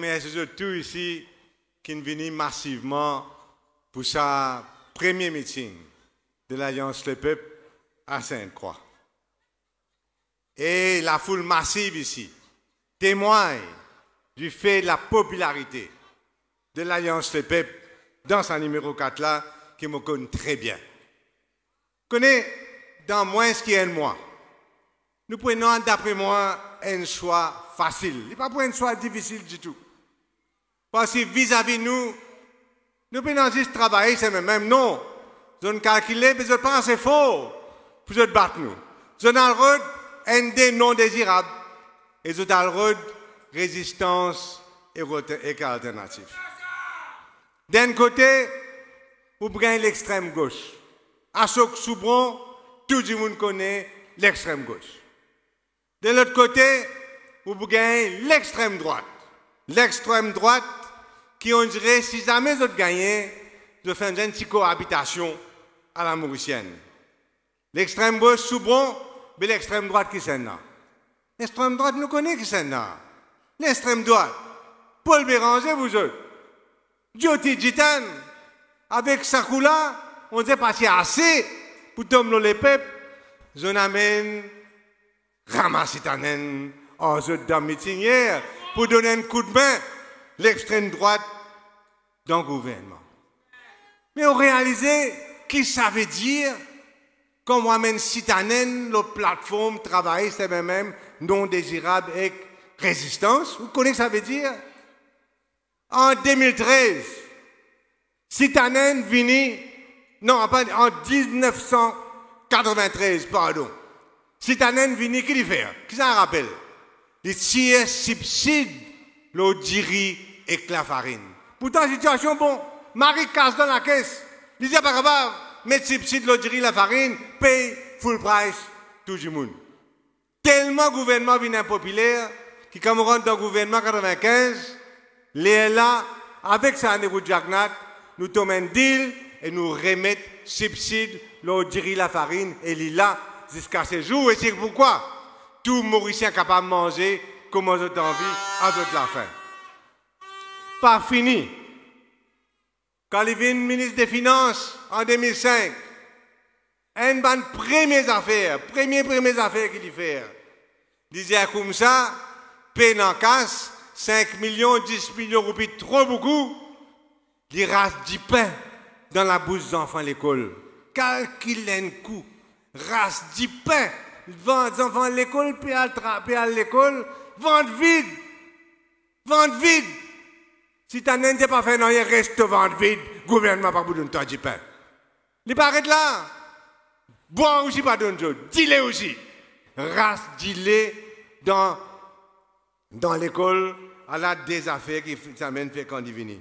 remercier tous ici qui sont venus massivement pour sa premier meeting de l'Alliance Le Peuple à Sainte-Croix. Et la foule massive ici témoigne du fait de la popularité de l'Alliance Le Peuple dans sa numéro 4 là, qui me connaît très bien. Connaît dans moins ce qui est un mois. Nous prenons, d'après moi, un choix facile. Il n'est pas pour un choix difficile du tout. Parce que vis-à-vis nous prenons juste travailler, c'est même non. Nous calculons, mais je pense que c'est faux pour nous battre nous. Je n'ai un des non désirables et je n'ai résistance et alternative. D'un côté, vous prenez l'extrême gauche. À Choc Soubron, tout le monde connaît l'extrême gauche. De l'autre côté, vous gagnez l'extrême droite. L'extrême droite, qui on dirait, si jamais vous gagnez, de faire une petite cohabitation à la mauricienne. L'extrême gauche, Soubron, mais l'extrême droite qui c'est là. L'extrême droite, nous connaissons qui c'est là. L'extrême droite, Paul Béranger, vous autres. Jyoti Jitan, avec Sakula, on s'est passé assez pour tomber les peuples. Je n'amène Ramasitanen en jeu de meeting hier pour donner un coup de main l'extrême droite dans le gouvernement. Mais on réalisait qui ça veut dire quand on amène Sitanen, la plateforme travailler, c'est même non désirable et résistance. Vous connaissez ce que ça veut dire? En 2013, Sitanen vini, non, en 1993, pardon. Sitanen vini, qui fait? Qui ça rappelle? Il tire subside, l'eau diri et la farine. Pourtant, situation bon, Marie casse dans la caisse. Il dit pas grave, mettre subside, l'eau diri, la farine, paye full price, tout le monde. Tellement le gouvernement vient impopulaire, qui quand on rentre dans le gouvernement en 1995, les là, avec ça, nous tombons un deal et nous remettons subside, l'eau diri, la farine, et là, jusqu'à ce jour. Et c'est pourquoi tout Mauricien capable de manger, comment vous avez envie, à toute la fin. Pas fini. Quand il vient ministre des Finances en 2005, une bonne première affaire qu'il fait. Il disait comme ça, peine en casse, 5 millions, 10 millions de roupies, trop beaucoup. Il rase du pain dans la bouche des enfants à l'école. Calcule un coup. Race du pain. Vend des enfants à l'école, puis à l'école. Vente vide. Vente vide. Si tu n'as pas fait rien, reste vente vide. Gouvernement pas pour donner toi du pain. Il paraît là. Boire aussi pas donner d'autre. Dis-le aussi. Race dis-le dans l'école à la des affaires qui s'amènent fait quand il vient.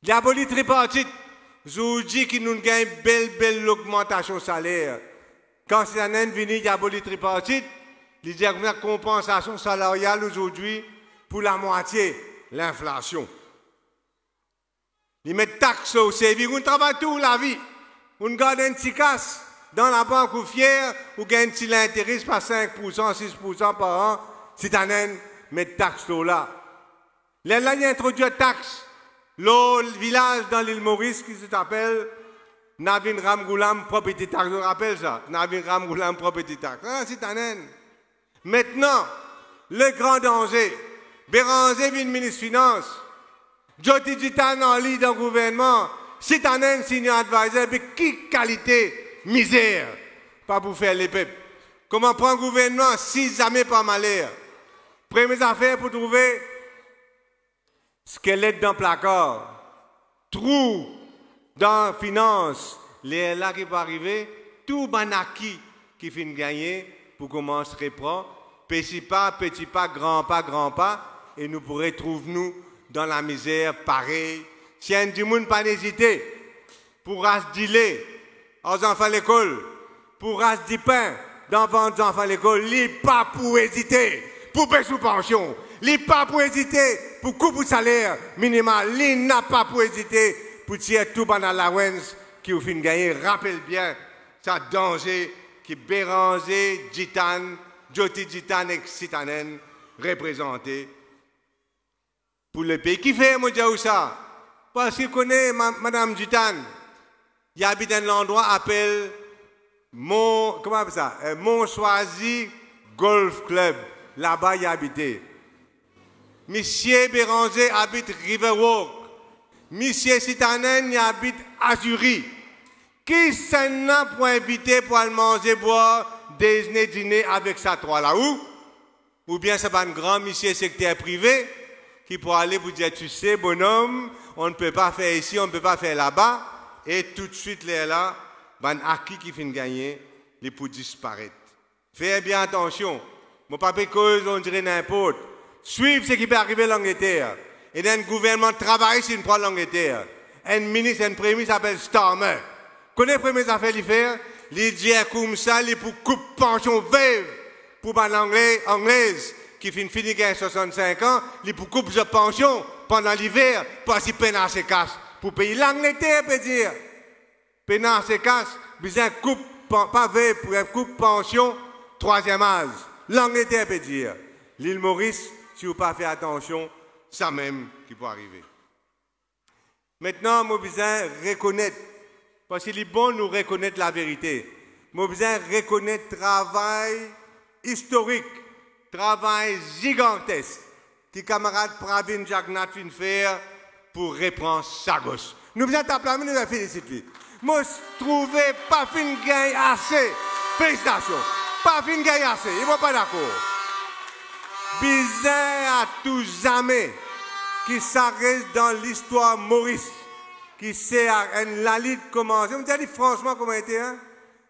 Il a aboli tripartite. Je vous dis qu'il nous gagne une belle augmentation de salaire. Quand c'est un an venu, il a aboli tripartite. Il dit qu'il y a une compensation salariale aujourd'hui pour la moitié, l'inflation. Il met taxes au service. On travaille toute la vie. On garde un petit casse dans la banque ou fier, ou gagne un petit intérêt par 5%, 6% par an. C'est un an, met taxes là. Là, il a introduit une taxe. Le village dans l'île Maurice qui s'appelle Navin Ramgoulam Property Tax. Je vous rappelle ça. Navin Ramgoulam Property Tax. Ah, c'est un an. Maintenant, le grand danger. Béranger vient ministre des Finances. Jyoti Jitan en lit dans le gouvernement. C'est un an, senior advisor. Mais qui qualité, misère, pas pour faire les peuples. Comment prendre le gouvernement si jamais pas malheur? Première affaire pour trouver squelette dans le placard, trou dans la finance, les là qui peuvent arriver, tout banaki qui finit gagner pour commencer à reprendre, petit pas, grand pas, et nous pourrions trouver nous dans la misère pareil. Si un du monde pas hésiter pour race dealer aux enfants à l'école, pour race du pain d'enfants à l'école, il pas pour hésiter, pour payer sous pension. Il n'a pas pour hésiter pour couper le salaire minimal. Il n'a pas pour hésiter pour tirer tout dans la allowance qui vous fait gagner. Rappelle bien, ça danger qui Béranger, Jitan, Jyoti Jitan et Sitanen représentés pour le pays. Qui fait, moi, dire ça? Parce qu'il connaît Madame Dutane. Il habite dans un endroit appelé comment on appelle ça? Montchoisi Golf Club. Là-bas, il habitait. Monsieur Béranger habite Riverwalk. Monsieur Sitanen il habite Azuri. Qui s'en a pour inviter pour aller manger, boire, déjeuner, dîner avec ça trois là où? Ou bien c'est pas un grand monsieur secteur privé qui pourra aller vous dire, tu sais, bonhomme, on ne peut pas faire ici, on ne peut pas faire là-bas. Et tout de suite, là, ben acquis qui finit gagner, les pour disparaître. Faites bien attention. Mon papa cause, on dirait n'importe. Suivre ce qui peut arriver en Angleterre. Et d'un gouvernement travaille s'il prend l'Angleterre. Un ministre, un premier ministre s'appelle Starmer. Connais le premier affaire qu'il fait? Il dit comme ça, il pour coupe pension veuve pour anglaise qui finit à 65 ans, il pour coupe de pension pendant l'hiver parce qu'il peine à ses casses. Pour payer l'Angleterre, peut dire. Peine à ses casses, besoin coupe, pas veuve pour coupe pension, troisième âge. L'Angleterre peut dire. L'île Maurice, si vous pas fait attention, ça même qui peut arriver. Maintenant, nous besoin reconnaître, parce qu'il est bon de nous reconnaître la vérité. Nous besoin reconnaître le travail historique, travail gigantesque, que camarade Pravin Jagnat vient faire pour reprendre Sagos. Nous besoin d'applaudir, nous la féliciter. Moi, je trouvais pas fin gain assez. Félicitations. Pas fin gain assez. Ils ne vont pas d'accord. Bizarre à tout jamais qui s'arrête dans l'histoire Maurice, qui sait la lutte commencer. Je me dis franchement comment était, hein?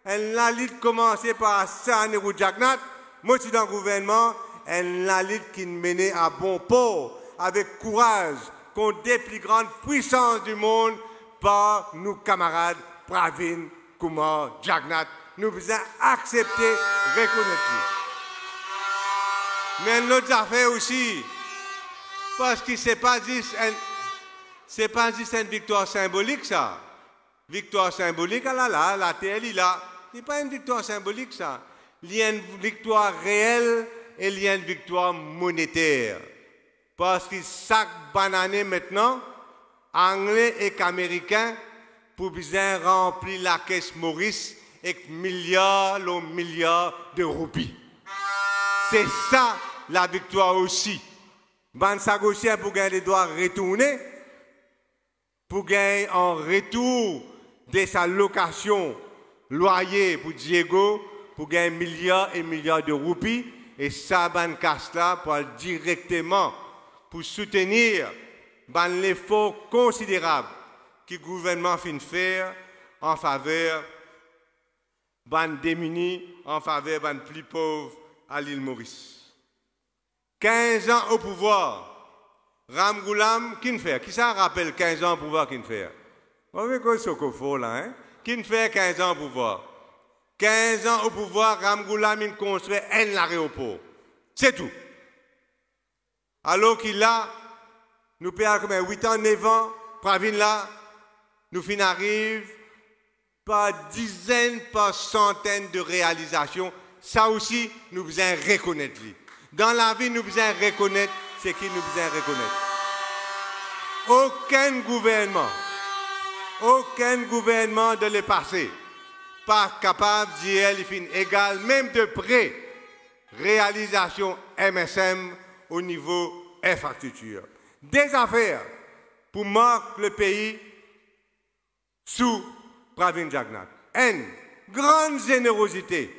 La lutte commencé par Sanerou Jagnat. Moi, je suis dans le gouvernement. La lutte qui menait à bon port, avec courage, contre des plus grandes puissances du monde, par nos camarades Pravin, Kumar, Jagnat. Nous devons accepter, reconnaître. Mais l'autre affaire aussi, parce que ce n'est pas juste une victoire symbolique, ça. Victoire symbolique, la terre, il a. Ce n'est pas une victoire symbolique, ça. Il y a une victoire réelle et il y a une victoire monétaire. Parce que chaque banane maintenant, anglais et américains, pour bien remplir la caisse Maurice avec milliards de roupies. C'est ça la victoire aussi. Ban Sagosien pour gagner les droits retournés, pour gagner en retour de sa location, loyer pour Diego, pour gagner milliards et milliards de roupies. Et ça, ban casse là pour aller directement pour soutenir l'effort considérable que le gouvernement finit de faire en faveur des démunis, en faveur des plus pauvres à l'île Maurice. 15 ans au pouvoir. Ramgoulam, qui ne fait? Qui ça rappelle 15 ans au pouvoir, qui ne fait? On veut que ce qu'il faut là, hein? Qui ne fait 15 ans au pouvoir? 15 ans au pouvoir, Ramgoulam, il construit un aéroport. C'est tout. Alors qu'il a, nous payons comme 8 ans, 9 ans, Pravin là, nous fin arrive par dizaines, par centaines de réalisations. Ça aussi, nous devons reconnaître. Dans la vie, nous devons reconnaître ce qu'il nous devons reconnaître. Aucun gouvernement de le passé, pas capable de dire qu'il finit égal, même de près, réalisation MSM au niveau infrastructure. Des affaires pour marquer le pays sous Pravin Jagnat. Une grande générosité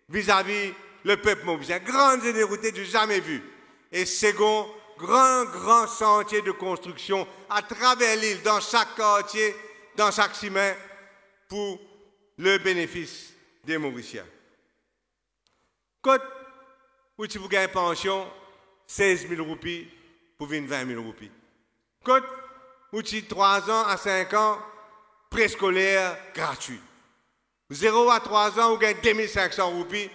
vis-à-vis le peuple mauricien, grande générosité du jamais vu. Et second, grand sentier de construction à travers l'île, dans chaque quartier, dans chaque ciment, pour le bénéfice des Mauriciens. Quand vous gagnez une pension, 16 000 roupies pour 20 000 roupies. Quand vous avez 3 ans à 5 ans, préscolaire gratuit. 0 à 3 ans, vous gagnez 2500 roupies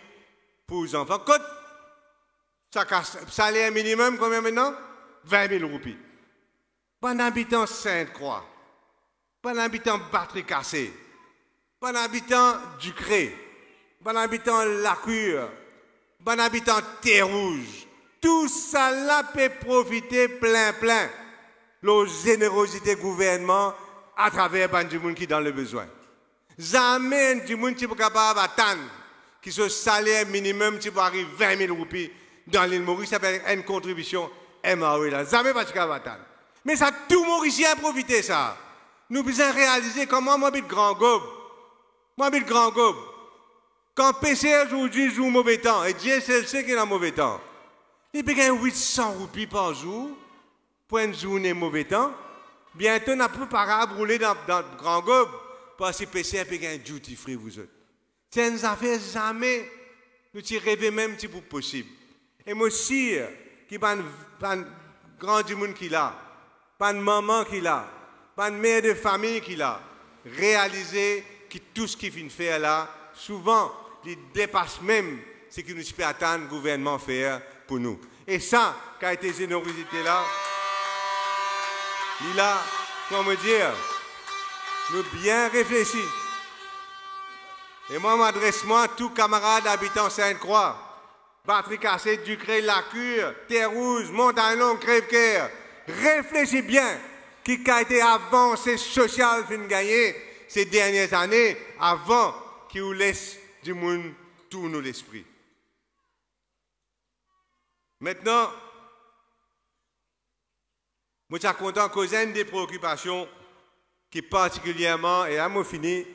pour les enfants. Quand salaire minimum, combien maintenant? 20 000 roupies. Pas habitant Sainte-Croix, pas habitant Batterie-Cassée, pas habitant Ducré, pas habitant La Cure, pas habitant Terre-Rouge, Tout ça là peut profiter plein. La générosité gouvernement à travers du monde qui est dans le besoin. Jamais du monde qui est capable d'attendre qui ce salaire minimum qui peut arriver 20 000 roupies dans l'île Maurice, ça fait une contribution MAE là. Jamais pas capable d'attendre. Mais ça, tout Mauricien a profité ça. Nous devons réaliser comment moi habite Grand Gobe. Moi habite Grand Gobe. Quand PC aujourd'hui joue mauvais temps, et Dieu seul sait qu'il a mauvais temps, il peut gagner 800 roupies par jour pour une journée mauvais temps. Bientôt, on n'a plus pas à rouler dans Grand Gobe parce que PC peut gagner duty free vous autres. C'est une affaire jamais, nous t'y rêvons même si c'est possible. Et moi aussi, qui pas un grand du monde qui l'a, pas de maman qui l'a, pas de mère de famille qui l'a, réaliser que tout ce qu'il vient faire là, souvent, il dépasse même ce que nous pouvons attendre le gouvernement faire pour nous. Et ça, qu'a été générosité là, il a, comment dire, nous bien réfléchi. Et moi, m'adresse à tous camarades habitants Sainte-Croix, Batterie Cassée, Ducré, La Cure, Terre-Rouge, Montagne-Longue, Crève-Cœur. Réfléchis bien qui a été avancé social fin gagné ces dernières années avant qu'il vous laisse du monde tourner l'esprit. Maintenant, moi, je suis content cause une des préoccupations qui particulièrement, et là, moi, fini,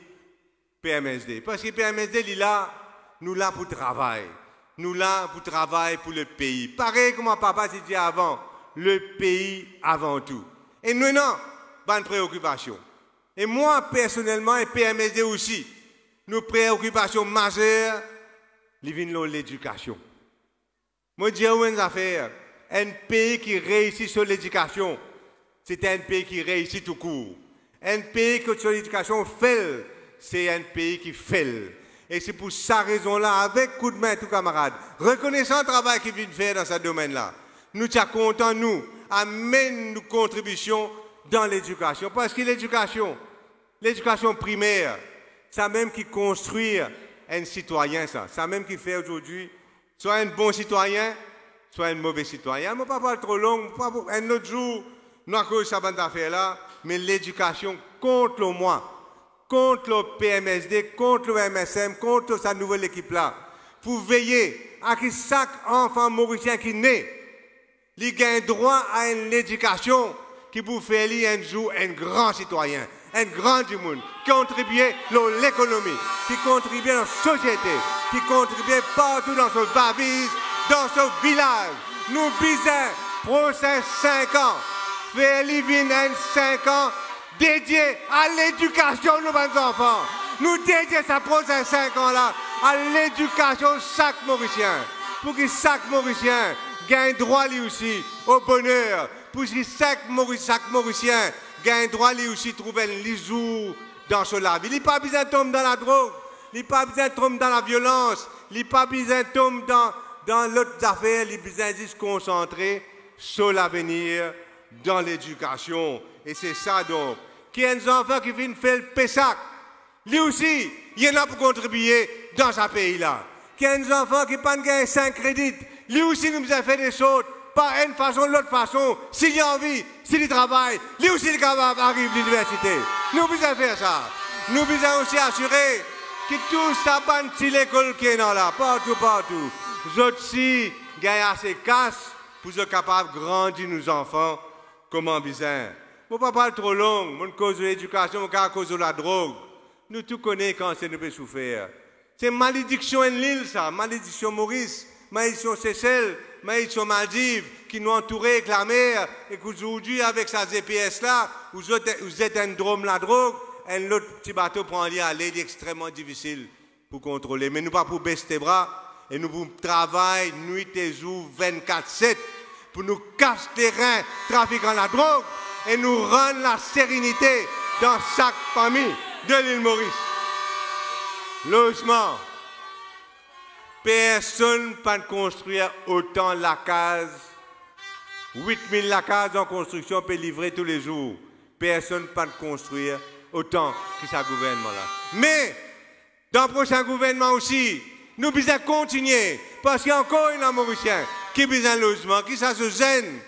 PMSD. Parce que PMSD, il est là, nous là pour travail. Nous là pour travail pour le pays. Pareil comme mon papa s'est dit avant, le pays avant tout. Et nous, non, pas de préoccupation. Et moi, personnellement, et PMSD aussi, nos préoccupations majeures, l'éducation. Moi, je dis une affaire, un pays qui réussit sur l'éducation, c'est un pays qui réussit tout court. Un pays qui sur l'éducation fait, c'est un pays qui fait. Et c'est pour sa raison-là, avec coup de main, tous camarades, reconnaissant le travail qu'il vient de faire dans ce domaine-là, nous sommes contents, nous, amène nos contributions dans l'éducation. Parce que l'éducation primaire, c'est même qui construit un citoyen, ça. C'est même qui fait aujourd'hui soit un bon citoyen, soit un mauvais citoyen. Je ne vais pas parler trop long, un autre jour, nous avons cause cette affaire-là, mais l'éducation contre le moi, contre le PMSD, contre le MSM, contre sa nouvelle équipe-là, pour veiller à ce que chaque enfant mauricien qui naît, il a droit à une éducation qui peut faire un jour un grand citoyen, un grand du monde, qui contribue à l'économie, qui contribue à la société, qui contribue partout dans ce bavise, dans ce village. Nous visons, prochains 5 ans, faire un 5 ans dédié à l'éducation de nos enfants. Nous dédions ces prochains 5 ans-là à l'éducation de chaque Mauricien. Pour que chaque Mauricien gagne droit lui aussi au bonheur. Pour que chaque Mauricien gagne droit lui aussi trouver un lisou dans ce vie. Il n'est pas besoin de tomber dans la drogue. Il n'est pas besoin de tomber dans la violence. Il n'est pas besoin de tomber dans l'autre affaire. Il a besoin de se concentrer sur l'avenir, dans l'éducation. Et c'est ça donc. Qu'il y a des enfants qui viennent faire le PESAC. Lui aussi, il y en a pour contribuer dans ce pays-là. Qu'il y a des enfants qui n'ont pas 5 crédits. Lui aussi, nous avons fait des choses. Pas une façon, l'autre façon. S'il a envie, s'il travaille, lui aussi, il est capable d'arriver à l'université. Nous devons faire ça. Nous devons aussi assurer que tout ça ban si l'école qui est là, partout. Nous aussi, gagnent assez casse pour être capables de grandir nos enfants comme en besoin. Je ne vais pas parler trop long, mon cause de l'éducation, mon cause de la drogue. Nous tous connaissons quand c'est nous peut souffrir. C'est malédiction en l'île, ça, malédiction Maurice, malédiction Seychelles, malédiction Maldives, qui nous entourent avec la mer, et qu'aujourd'hui, avec sa GPS-là, vous êtes un drôme la drogue, un autre petit bateau pour aller il est extrêmement difficile pour contrôler. Mais nous pas pour baisser les bras, et nous pour travailler nuit et jour 24/7 pour nous casser les reins, trafiquant la drogue, et nous rendre la sérénité dans chaque famille de l'île Maurice. Logement. Personne ne peut construire autant la case. 8000 la case en construction peut livrer tous les jours. Personne ne peut construire autant que ce gouvernement-là. Mais, dans le prochain gouvernement aussi, nous devons continuer. Parce qu'il y a encore un Mauricien qui besoin de logement, qui ça se gêne,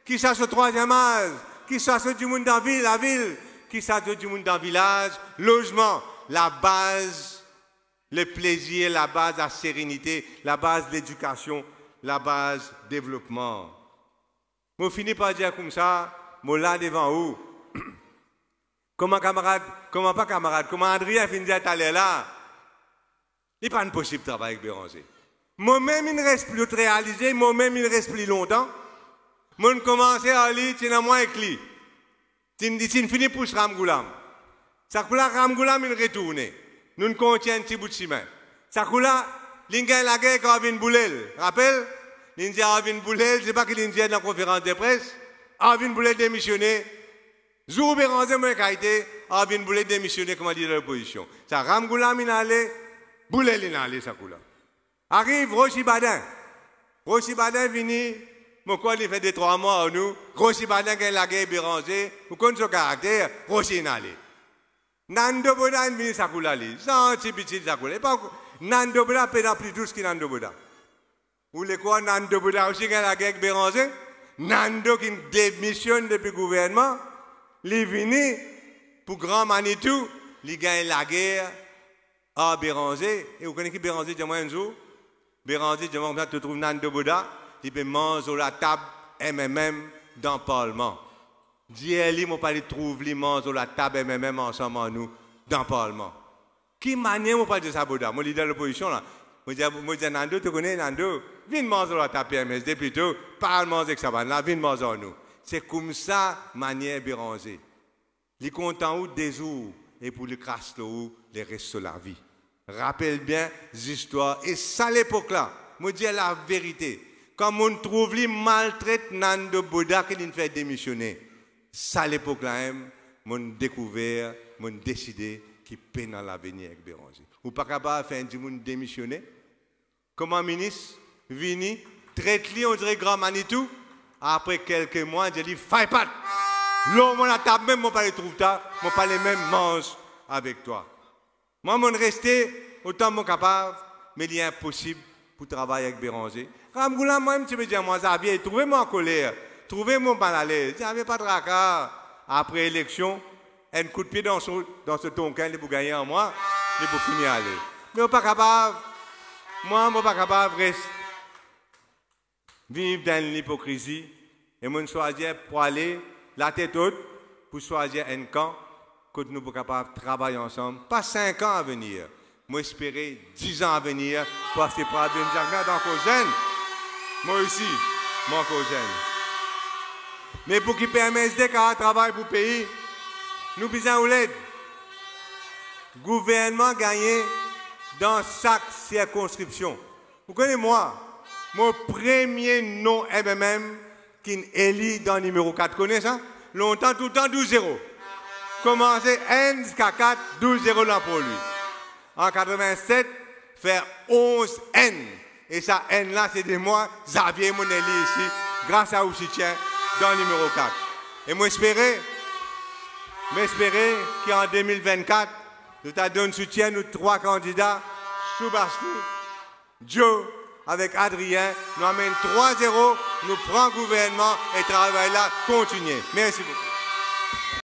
qui ça se troisième âge, qui ça se du monde dans la ville, qui ça se du monde dans le village, logement, la base, le plaisir, la base de la sérénité, la base de l'éducation, la base du développement. Je finis par dire comme ça, je là devant vous. Comment camarade, comment pas camarade, comment Adrien finit à aller là, il n'est pas possible de travailler avec Béranger. Moi-même, il ne reste plus de réaliser, moi-même, il ne reste plus longtemps. Moi, je commence à lire, tu n'as moins écrit. Tu me dis, tu finis pour ce Ramgoulam. Ça coule là, Ramgoulam, il retourne. Nous ne contiens un petit bout de ciment. Ça coule là, l'Inga la guerre, Arvin Boulel. Rappelle? L'India Arvin Boulel, je ne sais pas qui l'India dans la conférence de presse. Arvin Boulel démissionné. Zou Béranger, moi, qualité, Arvin Boulel démissionné, comment dire, de l'opposition. Ça, Ramgoulam, il allait, Boulel, il allait, ça coule là. Arrive Rochi Badin. Rochi Badin vini, mon quoi il fait 2-3 mois à nous. Rochi Badin qui est la guerre Béranger, vous connaissez son caractère, Rochi Nale. Nando Boda vini Sakoulali. Sans petit Sakoulali. Nando Boda pédale plus douce que Nando Boda. Vous voulez quoi, Nando Boda aussi qui est la guerre Béranger? Nando qui démissionne depuis le gouvernement, il est venu pour Grand Manitou, il gagne la guerre à Béranger. Et vous connaissez qui Béranger, dis-moi un jour? Béranger, dis-moi, tu trouves Nando Boda, il peut manger à la table MMM dans le Parlement. Dis-lui, mon pas trouve les mange à la table MMM ensemble en nous dans le Parlement. Qui manière mon pas de ça Boda? Moi, leader de l'opposition là. Moi, dis Nando, tu connais Nando? Viens manger à la table PMSD plutôt, pas manger avec ça là, viens manger en nous. C'est comme ça, manière Béranger. Il est content ou des jours et pour le crasse l'eau, les restes de la vie. Rappelle bien les histoires. Et ça, l'époque-là, je dis la vérité. Quand on trouve les maltraite Nando Boda qui nous fait démissionner, ça, l'époque-là, on découvert, on décidé qu'il peine dans l'avenir avec Béranger. Ou pas capable de faire un monde démissionner. Comme un ministre, vini, traite-lui, on dirait grand Manitou. Après quelques mois, je dis, fais pas. L'homme, on a table, même, on pas les trouve tard, on pas les mêmes mange avec toi. Moi, je suis resté autant que capable, mais il est impossible pour travailler avec Béranger. Ramgoula, moi-même, tu me dis, moi, Xavier, trouvez-moi en colère, trouvez-moi mal à l'aise. J'avais pas de racard. Après l'élection, un coup de pied dans ce tonkin, il pour gagner en moi, il pour finir à aller. Mais je ne suis pas capable. Moi, je ne suis pas capable de rester. Vivre dans l'hypocrisie. Et je choisir pour aller la tête haute, pour choisir un camp. Que nous sommes capables de travailler ensemble, pas 5 ans à venir, moi espérer 10 ans à venir, parce que pour venir dans le jeune, moi aussi, moi encore jeune. Mais pour qu'il permette de travailler pour le pays, nous besoin d'aide. Le gouvernement gagne dans chaque circonscription. Vous connaissez moi, mon premier nom MMM qui est élu dans le numéro 4, vous connaissez ça? Longtemps, tout le temps, 12-0. Commencer N jusqu'à 4, 12-0 là pour lui. En 87, faire 11 N. Et ça N là, c'est de moi, Xavier Monelli ici, grâce à vous soutien dans le numéro 4. Et moi espérer qu'en 2024, nous donné soutien nous 3 candidats, Soubastou, Joe, avec Adrien, nous amène 3-0, nous prenons gouvernement et travail là, continuer. Merci beaucoup.